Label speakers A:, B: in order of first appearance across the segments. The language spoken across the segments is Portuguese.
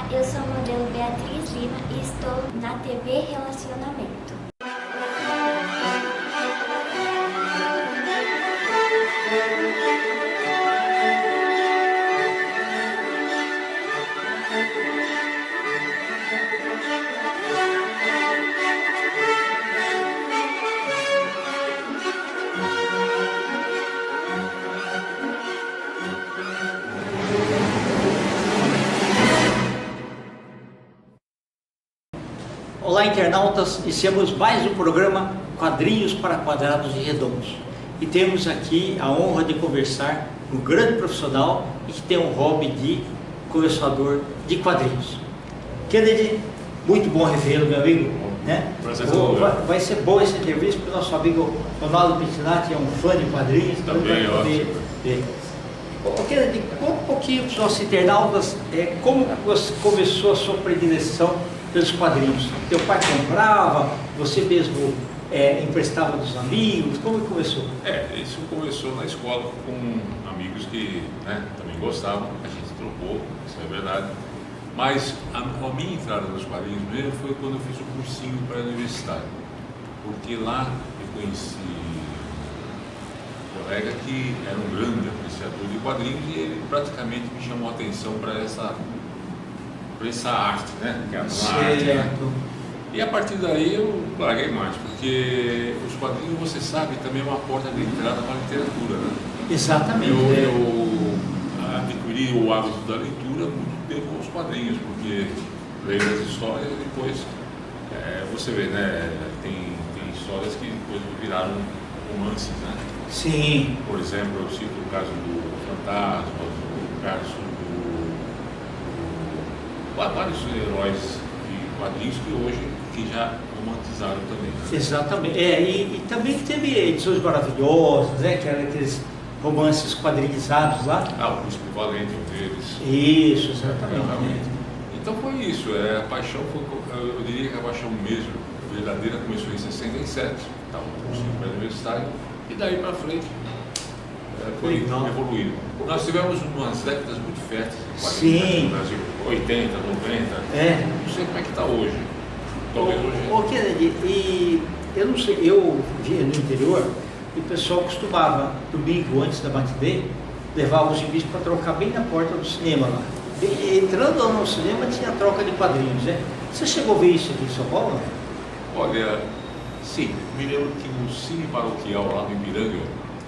A: eu sou a modelo Beatriz Lima e estou na TV Relacionamento.
B: Olá, internautas, iniciamos mais um programa Quadrinhos para Quadrados e Redondos. E temos aqui a honra de conversar com um grande profissional e que tem um hobby de colecionador de quadrinhos. Kennedy, muito bom revê-lo, meu amigo. Né? Vai ser boa essa entrevista, porque o nosso amigo Ronaldo Pettinati é um fã de quadrinhos.
C: Também é ótimo.
B: Kennedy, conta um pouquinho para os nossos internautas como você começou a sua predileção pelos quadrinhos. Teu pai comprava, você mesmo emprestava dos amigos, como que começou?
C: Isso começou na escola com amigos que também gostavam, a gente trocou, isso é verdade. Mas a minha entrada nos quadrinhos mesmo foi quando eu fiz o cursinho pré-universitário, porque lá eu conheci um colega que era um grande apreciador de quadrinhos e ele praticamente me chamou a atenção para essa arte, que é a arte, né? E a partir daí eu larguei mais, porque os quadrinhos, você sabe, também é uma porta de entrada para a literatura, né?
B: Exatamente.
C: Eu adquiri o hábito da leitura muito tempo com os quadrinhos, porque leio as histórias e depois você vê, tem histórias que depois viraram romances, né?
B: Sim.
C: Por exemplo, eu cito o caso do Fantasma, o caso vários heróis de quadrinhos que hoje já romantizaram também. Né?
B: Exatamente. E também teve edições maravilhosas, que eram aqueles romances quadrinizados lá.
C: O Príncipe Valente, um deles.
B: Isso, exatamente.
C: Então foi isso. A paixão eu diria que a paixão mesmo verdadeira começou em 67, estava no cursinho pré-universitário, e daí para frente foi evoluindo. Nós tivemos umas décadas muito férteis no Brasil, 80, 90, não sei como é que está hoje. Talvez hoje.
B: Kennedy, e eu não sei, eu via no interior e o pessoal costumava, domingo antes da matinê, levar os gibis para trocar bem na porta do cinema lá. Entrando no cinema tinha troca de quadrinhos, né? Você chegou a ver isso aqui em São Paulo?
C: Olha, sim, me lembro que no Cine Paroquial lá no Ipiranga,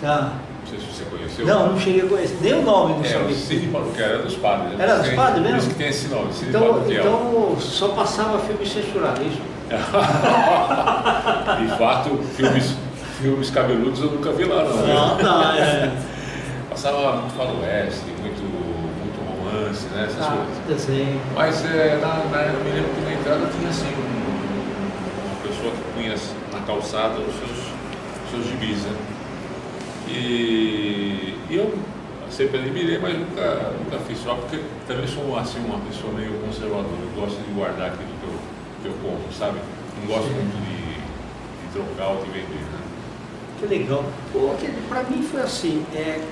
C: não sei se você conheceu.
B: Não cheguei a conhecer, nem o nome não sabia.
C: O Cine Paroquial era dos padres.
B: Era dos padres mesmo?
C: Por isso que tem esse nome, Cine Paroquial.
B: Então só passava filme censurado, é isso?
C: De fato, filmes cabeludos eu nunca vi lá, não. Passava muito faroeste, muito romance, essas coisas.
B: Sim.
C: Mas eu me lembro que na entrada tinha assim uma pessoa que punha na calçada os seus gibis, né? E eu sempre admirei, mas nunca fiz só, porque também sou assim, uma pessoa meio conservadora. Eu gosto de guardar aquilo que eu compro, sabe? Não gosto muito de trocar ou de vender, né?
B: Que legal. Para mim foi assim,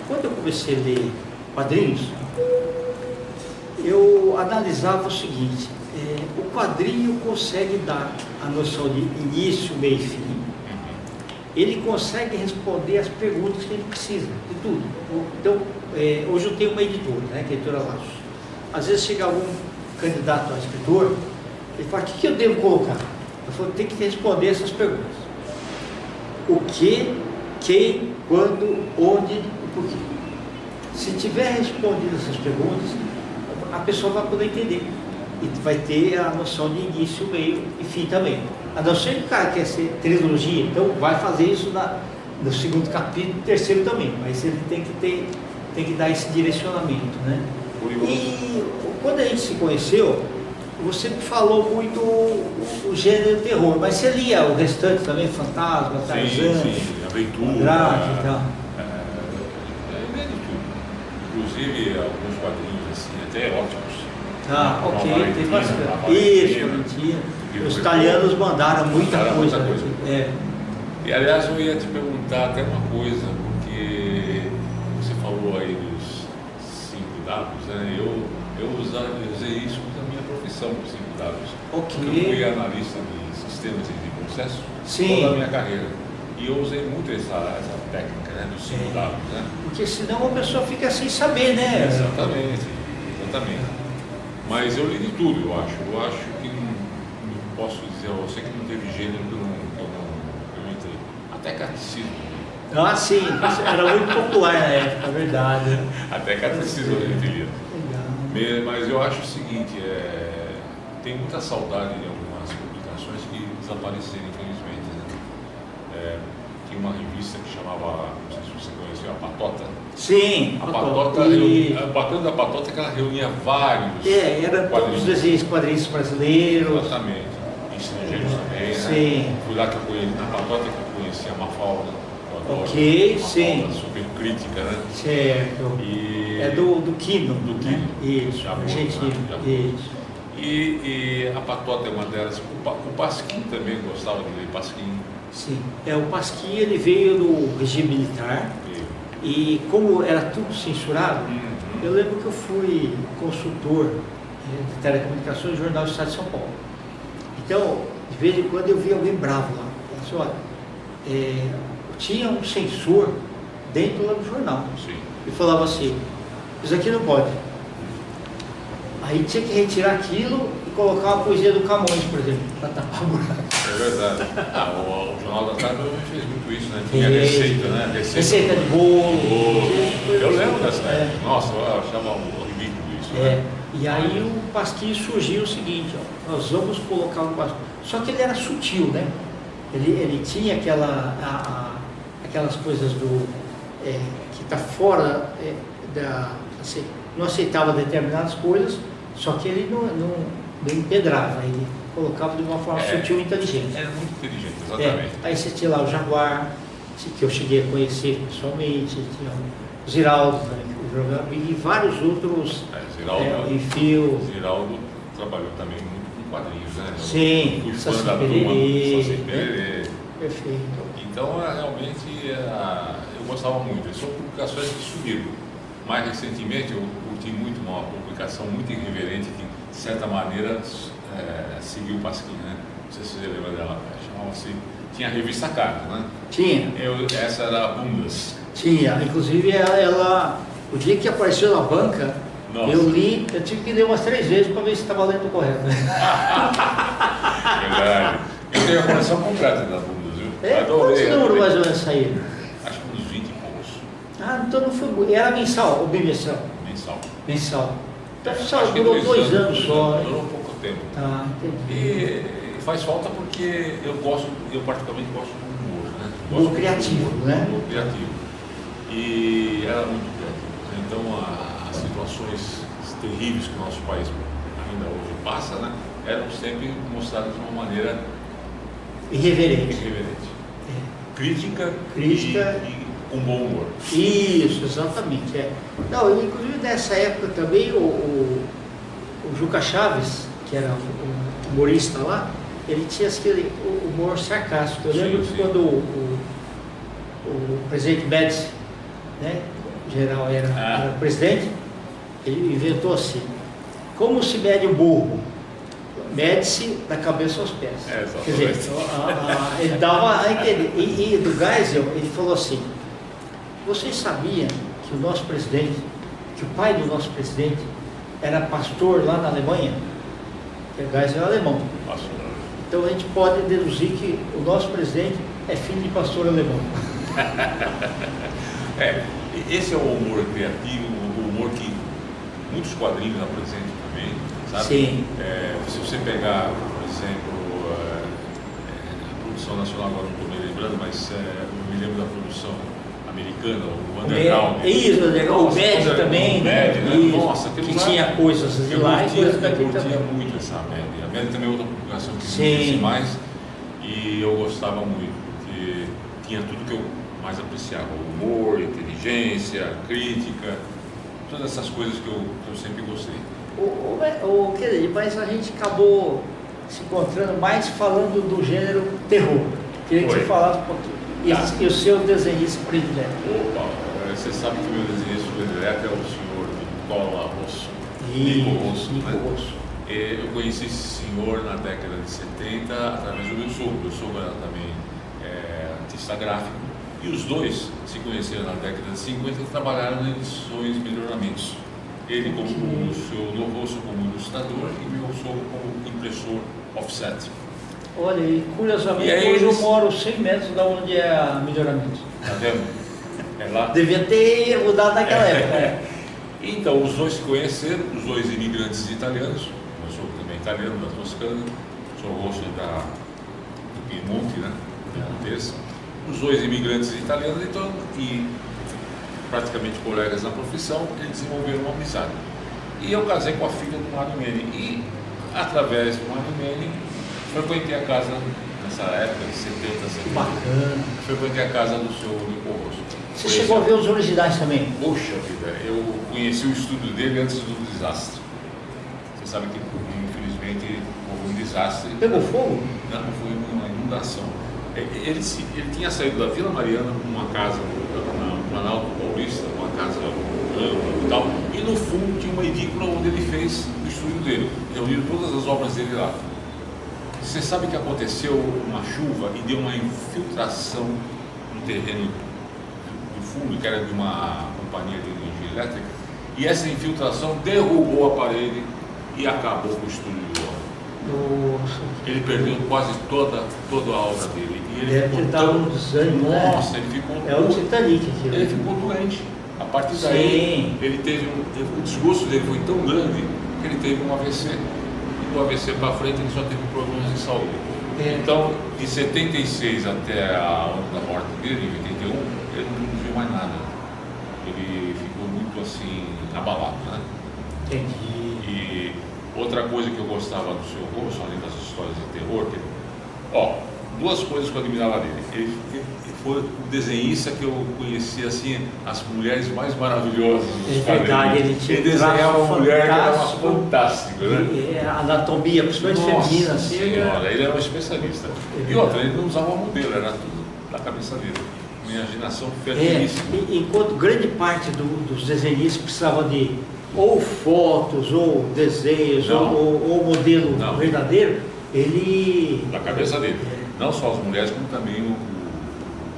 B: quando eu comecei a ler quadrinhos, eu analisava o seguinte, o quadrinho consegue dar a noção de início, meio e fim. Ele consegue responder as perguntas que a gente precisa, de tudo. Então, hoje eu tenho uma editora, que é a Editora Laços. Às vezes chega algum candidato a escritor, ele fala, o que eu devo colocar? Eu falo, tem que responder essas perguntas. O que, quem, quando, onde e por quê. Se tiver respondido essas perguntas, a pessoa vai poder entender. E vai ter a noção de início, meio e fim também. A não ser que o cara quer ser trilogia, então vai fazer isso no segundo capítulo, terceiro também, mas ele tem que dar esse direcionamento, né? E quando a gente se conheceu, você falou muito o gênero terror, mas você lia o restante também, Fantasma, Tarzan,
C: Aventura,
B: e tal.
C: Lia de tudo. Inclusive alguns quadrinhos assim, até eróticos.
B: Ok, tem bastante. Isso, mentira. Os italianos mandaram muita coisa.
C: E aliás, eu ia te perguntar até uma coisa, porque você falou aí dos 5 dados, né? Eu usei isso na minha profissão. nutrição por 5 dados.
B: Ok.
C: Eu fui analista de sistemas e de processos
B: Sim.
C: toda a minha carreira. E eu usei muito essa técnica, né, dos 5 dados, né?
B: Porque senão a pessoa fica sem saber, né?
C: Exatamente, exatamente. Mas eu li de tudo, eu acho. Eu acho que não posso dizer, eu sei que não teve gênero que eu não entrei. Até catecismo.
B: Ah, sim, isso era muito popular na época, é verdade.
C: Até catecismo eu lia.
B: Legal.
C: Mas eu acho o seguinte, tem muita saudade de algumas publicações que desapareceram, infelizmente. Né? Tinha uma revista que chamava, não sei se você conheceu, a Patota.
B: Sim,
C: A Patota, o bacana da Patota é que ela reunia vários
B: era todos os quadrinhos brasileiros.
C: Exatamente. Estrangeiros também,
B: Sim.
C: né? Foi lá que eu conheci, na Patota que eu conheci a Mafalda.
B: Ok,
C: Mafalda,
B: sim.
C: super crítica, né?
B: Certo.
C: E...
B: É do Quino.
C: Do Quino.
B: Né? Isso, argentino. Isso.
C: E a Patota é uma delas. O Pasquim também gostava de ler Pasquim.
B: Sim. O Pasquim, ele veio do regime militar e como era tudo censurado, eu lembro que eu fui consultor de telecomunicações do Jornal do Estado de São Paulo. Então, de vez em quando eu via alguém bravo lá. Eu disse, olha, tinha um censor dentro lá do jornal.
C: Sim.
B: E falava assim, isso aqui não pode. Aí tinha que retirar aquilo e colocar uma poesia do Camões, por exemplo, para tapar o buraco.
C: É verdade. O Jornal da Tarde fez muito isso, né? Tinha receita, né?
B: Receita de bolo.
C: Eu lembro dessa época. Nossa, eu achava ridículo isso. Né?
B: E aí o Pasquim surgiu o seguinte, nós vamos colocar o Pasquim. Só que ele era sutil, né? Ele tinha aquelas coisas que está fora assim, não aceitava determinadas coisas, só que ele não empedrava, ele colocava de uma forma sutil e inteligente.
C: Era muito inteligente, exatamente.
B: Aí você tinha lá o Jaguar, que eu cheguei a conhecer pessoalmente, tinha o Ziraldo, né, e vários outros,
C: Ziraldo trabalhou também muito com quadrinhos, né?
B: Sim,
C: fui fã
B: Saci
C: da turma
B: Pererê,
C: Saci Pererê.
B: Perfeito.
C: Então, realmente, eu gostava muito. São publicações que subiram. Mais recentemente, eu curti muito uma publicação muito irreverente que, de certa maneira, seguiu o Pasquim, né? Não sei se você lembra dela, chamava-se... Tinha a revista Carta, né?
B: Tinha.
C: Essa era a Bundas.
B: Tinha. Inclusive, ela o dia que apareceu na banca,
C: Nossa.
B: Eu tive que ler umas 3 vezes para ver se estava lendo correto.
C: Verdade. Eu tenho a coleção completa da Bundas, viu?
B: Quantos números mais ou menos saíram?
C: Acho que uns 20 e poucos.
B: Então não foi. Era mensal ou bimestral? Mensal. Então só durou 2 anos só.
C: Durou pouco tempo.
B: Entendi.
C: E faz falta porque eu particularmente gosto do humor, né?
B: Humor criativo, né?
C: Humor criativo. E era muito criativo. Então as situações terríveis que o nosso país ainda hoje passa, né? Eram sempre mostradas de uma maneira
B: irreverente.
C: Crítica e com bom humor.
B: Isso, exatamente. Não, inclusive nessa época também o Juca Chaves, que era o humorista lá, ele tinha aquele humor sarcástico. Eu lembro que quando o presidente Médici, né, o general era presidente, ele inventou assim, como se mede o burro? Mede-se da cabeça aos pés. Quer dizer, ele dava a entender. E do Geisel, ele falou assim, vocês sabiam que o nosso presidente, que o pai do nosso presidente era pastor lá na Alemanha? Que o Geisel é alemão. Então a gente pode deduzir que o nosso presidente é filho de pastor alemão.
C: Esse é o humor criativo, o humor que muitos quadrinhos apresentam também, sabe? Sim. Se você pegar, por exemplo, a produção nacional, agora não estou me lembrando, mas eu me lembro da produção americana, o Underground.
B: Isso, o Mad também,
C: né?
B: Nossa, que tinha coisas de lá e coisas daqui também.
C: Eu curtia muito essa Mad. A Mad também é outra publicação que eu disse mais e eu gostava muito, porque tinha tudo que eu mais apreciava, o humor, inteligência, crítica, todas essas coisas que eu sempre gostei.
B: Mas a gente acabou se encontrando mais falando do gênero terror. Queria que você falasse um pouquinho. E o seu desenhista predileto?
C: Opa, você sabe que o meu desenhista predileto é o senhor Nicola Rosso. Nico Rosso.
B: Nico
C: Né?
B: Rosso.
C: Eu conheci esse senhor na década de 70 através do meu sogro. Meu sogro era também artista gráfico. E os dois se conheceram na década de 50 e trabalharam em edições e melhoramentos. Ele como o seu Rosso como ilustrador e meu sogro como impressor offset.
B: Olha, e curiosamente,
C: E aí
B: hoje eu
C: eles-
B: moro 100 metros da onde é a Melhoramento.
C: Tá vendo? É lá.
B: Devia ter mudado naquela época.
C: Então, os dois se conheceram, os dois imigrantes italianos, eu sou também italiano, da Toscana, sou Rosso do Piemonte, né? Piemontese. Os dois imigrantes italianos, então, e praticamente colegas na profissão, eles desenvolveram uma amizade. E eu casei com a filha do Mário Meni, e através do Mário Meni, frequentei a casa, nessa época de 70, 70,
B: Bacana.
C: frequentei a casa do seu Nico Rosso.
B: Você chegou a ver os originais também?
C: Poxa vida, eu conheci o estúdio dele antes do desastre. Você sabe que, infelizmente, houve um desastre.
B: Pegou fogo?
C: Não, foi uma inundação. Ele tinha saído da Vila Mariana com uma casa no Planalto Paulista, uma casa ampla e tal, e no fundo tinha uma edícula onde ele fez o estúdio dele, reuniram todas as obras dele lá. Você sabe que aconteceu uma chuva e deu uma infiltração no terreno do fundo, que era de uma companhia de energia elétrica, e essa infiltração derrubou a parede e acabou com o estúdio do homem.
B: Nossa.
C: Ele perdeu quase toda a obra dele. E ele
B: Deve
C: ficou
B: ter dado
C: tão...
B: um desânimo, né?
C: Nossa, ele ficou...
B: É o Titanic aquilo.
C: Ele ficou doente. A partir daí,
B: Sim.
C: ele teve o desgosto dele foi tão grande que ele teve um AVC. E do AVC para frente ele só teve problemas de saúde.
B: É.
C: Então, de 76 até a hora da morte dele, em 81, ele não produziu mais nada. Ele ficou muito assim, abalado, né?
B: Entendi.
C: E outra coisa que eu gostava do seu Rosso, além das histórias de terror, duas coisas que eu admirava dele. Ele foi o desenhista que eu conhecia assim, as mulheres mais maravilhosas dos
B: É verdade,
C: quadrinhos.
B: ele tinha
C: Ele desenhava uma mulher que era uma
B: fantástico.
C: fantástica, né?
B: E a anatomia, principalmente feminina,
C: Nossa
B: assim.
C: senhora, ele era um especialista. E outra, ele não usava modelo, era tudo da cabeça dele. Imaginação fertilíssima.
B: Enquanto grande parte dos desenhistas precisavam de ou fotos, ou desenhos,
C: Não.
B: ou modelo
C: Não.
B: verdadeiro, ele...
C: Da cabeça dele. Não só as mulheres, como também o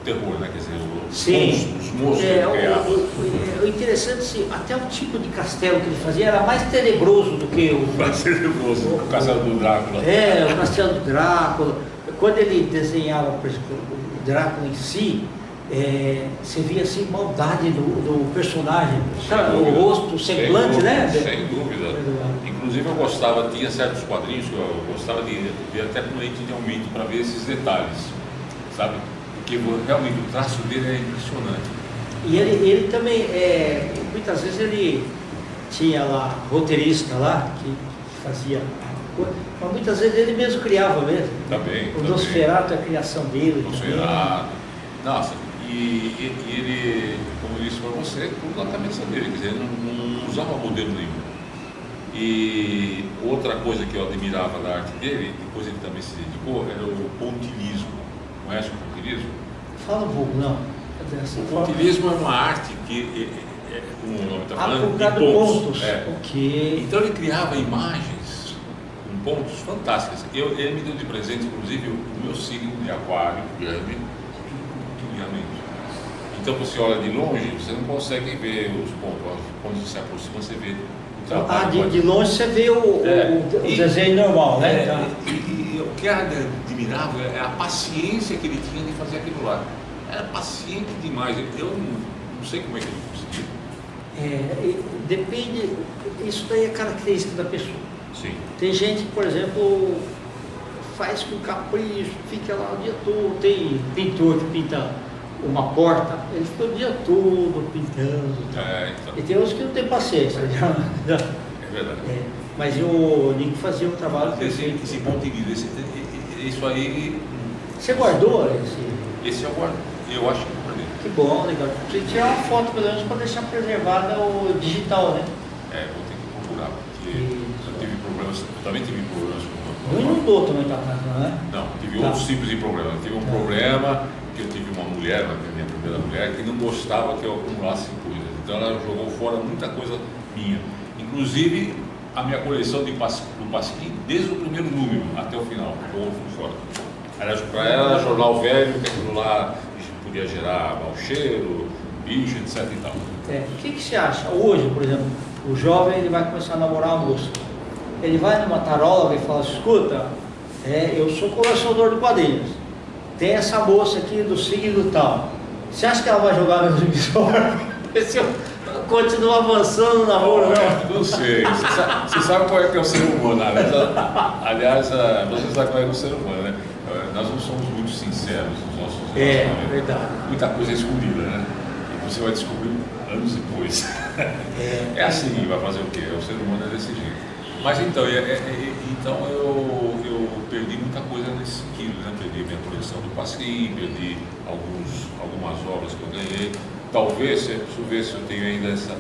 C: terror, né? Quer dizer,
B: Sim.
C: os monstros que ele criava.
B: O interessante, assim, até o tipo de castelo que ele fazia era mais tenebroso do que o...
C: Vai ser nervoso, o castelo do Drácula.
B: O castelo do Drácula. Quando ele desenhava, por exemplo, o Drácula em si, você via assim maldade do personagem, sabe? O rosto, o semblante, né?
C: Sem dúvida. Inclusive eu gostava, tinha certos quadrinhos que eu gostava de ver até com lente de aumento para ver esses detalhes, sabe? Porque realmente o traço dele é impressionante.
B: E ele também, muitas vezes ele tinha lá, roteirista lá, que fazia a coisa, mas muitas vezes ele mesmo criava mesmo.
C: Também.
B: O Nosferatu é a criação dele.
C: Nosferatu. Nossa, e ele, como eu disse para você, tudo na cabeça dele, quer dizer, ele não usava modelo nenhum. E outra coisa que eu admirava da arte dele, depois ele também se dedicou, era o pontilhismo. Conhece o pontilhismo?
B: Fala um pouco, não.
C: O pontilhismo é uma arte que, como o nome está falando,
B: por
C: de
B: causa de pontos. Ok.
C: Então ele criava imagens com pontos fantásticas. Ele me deu de presente, inclusive, o meu signo de aquário, grande, pontilhamento. Então você olha de longe, você não consegue ver os pontos. Quando você se aproxima, você vê o trabalho.
B: De longe você vê o desenho normal, né?
C: E o que admirável é a paciência que ele tinha de fazer aquilo lá. Era paciente demais. Eu não sei como é que ele conseguia.
B: Depende, isso daí é característica da pessoa.
C: Sim.
B: Tem gente que, por exemplo, faz com capricho, fica lá o dia todo. Tem pintor que pinta uma porta, ele fica o dia todo pintando.
C: Então.
B: E tem uns que não tem paciência.
C: É verdade.
B: Mas o Nico fazia um trabalho perfeito.
C: Esse pontilhismo, isso aí.
B: Você guardou esse?
C: Esse eu acho que eu guardei.
B: Que bom, legal. Você tirar uma foto pelo menos para deixar preservada o digital, né?
C: Vou ter que procurar, porque eu também tive problemas com
B: Não inundou também tua casa, não é?
C: Não, tive outros tipos de problemas. Eu tive um problema que eu tive uma mulher, minha primeira mulher, que não gostava que eu acumulasse coisas. Então ela jogou fora muita coisa minha. Inclusive a minha coleção do Pasquim desde o primeiro número até o final, com o fora. Para ela era jornal velho, que aquilo lá podia gerar mau cheiro, bicho, etc e tal.
B: O que você acha? Hoje, por exemplo, o jovem ele vai começar a namorar uma moça. Ele vai numa taróloga e fala, escuta, eu sou colecionador de quadrinhos. Tem essa moça aqui do signo tal. Você acha que ela vai jogar meus episódios? Se eu continuo avançando no namoro, não?
C: Não sei. Você sabe qual é que é o ser humano. Aliás, você sabe qual é o ser humano, né? Nós não somos muito sinceros nos nossos relacionamentos.
B: Verdade.
C: Muita coisa é escondida, né? E você vai descobrir anos depois. É assim, vai fazer o quê? O ser humano é desse jeito. Mas então, então eu perdi muita coisa nesse sentido, né? Perdi minha coleção do Pasquim, perdi algumas obras que eu ganhei. Talvez, preciso ver se eu tenho ainda essa...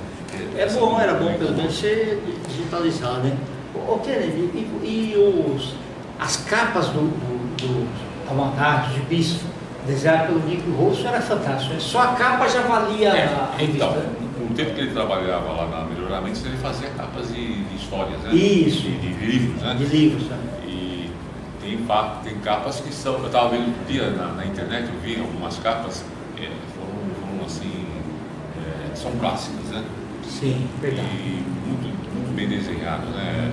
B: Era bom pelo menos ser digitalizado, né? Kennedy, as capas do almanac, de bis, desenhado pelo Nico Rosso, era fantástico, né? Só a capa já valia a revista.
C: Então, no tempo que ele trabalhava lá na Melhoramentos, ele fazia capas de histórias, né?
B: Isso.
C: De livros, né?
B: De livros, né?
C: E tem capas que são... Eu estava vendo um dia na internet, eu vi algumas capas, foram assim... são clássicas, né?
B: Sim, verdade.
C: E muito bem desenhados, né?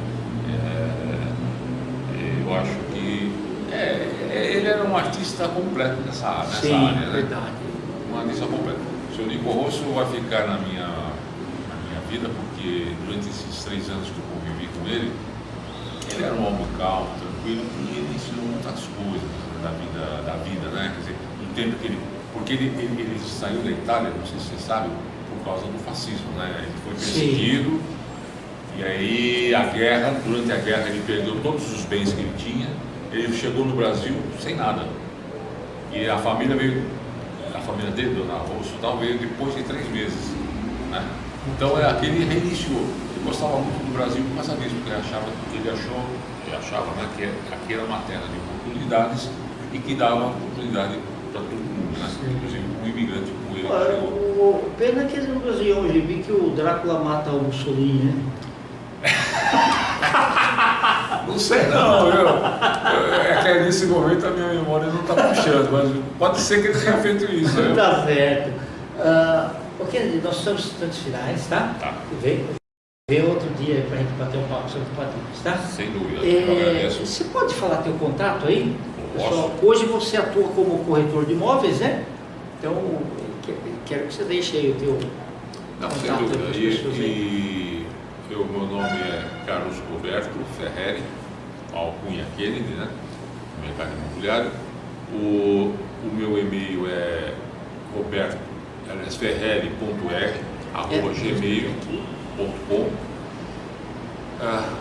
C: Eu acho que ele era um artista completo nessa área, né?
B: Verdade.
C: Um artista completo. O senhor Nico Rosso vai ficar na minha vida, porque durante esses 3 anos que eu convivi com ele era um homem calmo, tranquilo, e ele ensinou muitas coisas da vida, né? Quer dizer, no tempo que porque ele saiu da Itália, não sei se você sabe, por causa do fascismo, né? Ele foi perseguido. Sim. E aí durante a guerra ele perdeu todos os bens que ele tinha, ele chegou no Brasil sem nada. E a família dele, Dona Rosso, veio depois de 3 meses. Né? Então aquele reiniciou. Ele gostava muito do Brasil por causa disso, porque ele achava, né, que aqui era uma terra de oportunidades e que dava oportunidade para todo mundo, né? Inclusive um imigrante como ele.
B: O pena é que ele não desenhou hoje, vi que o Drácula mata o Mussolini, né?
C: Não sei não, viu? É que nesse momento a minha memória não está puxando, mas pode ser que ele tenha feito isso.
B: Tá certo. Ok, nós estamos nos instantes finais, tá?
C: Tá.
B: Vê outro dia para a gente bater um papo sobre quadrinhos, tá?
C: Sem dúvida, eu agradeço.
B: Você pode falar teu contato aí?
C: Pessoal,
B: hoje você atua como corretor de imóveis, né? Então, quero que você deixe aí o teu contato.
C: Sem dúvida. Meu nome é Carlos Roberto Ferreri, alcunha Kennedy, né? Mercado imobiliário. O meu e-mail é ferreri.r@gmail.com.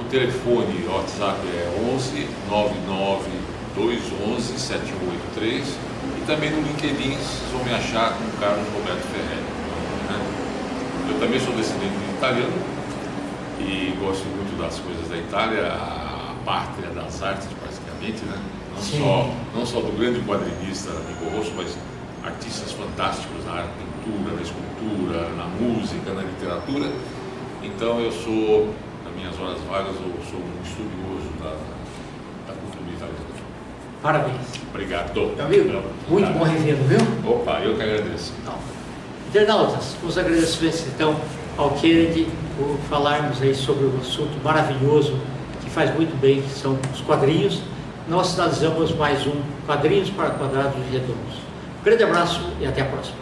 C: O telefone, o WhatsApp é 11 99 211 7183 e também no LinkedIn vocês vão me achar com Carlos Roberto Ferreri. Né? Eu também sou descendente de italiano e gosto muito das coisas da Itália, a pátria das artes praticamente, né? Não só do grande quadrinista Nico Rosso, mas artistas fantásticos na arte, pintura, na escultura, na música, na literatura. Então eu sou, nas minhas horas vagas, eu sou um estudioso da cultura italiana.
B: Parabéns.
C: Obrigado.
B: Meu amigo, muito bom revê-lo, viu?
C: Opa, eu que agradeço.
B: Então, internautas, os agradecimentos então ao Kennedy por falarmos aí sobre um assunto maravilhoso que faz muito bem, que são os quadrinhos. Nós finalizamos mais um Quadrinhos para Quadrados Redondos. Um grande abraço e até a próxima.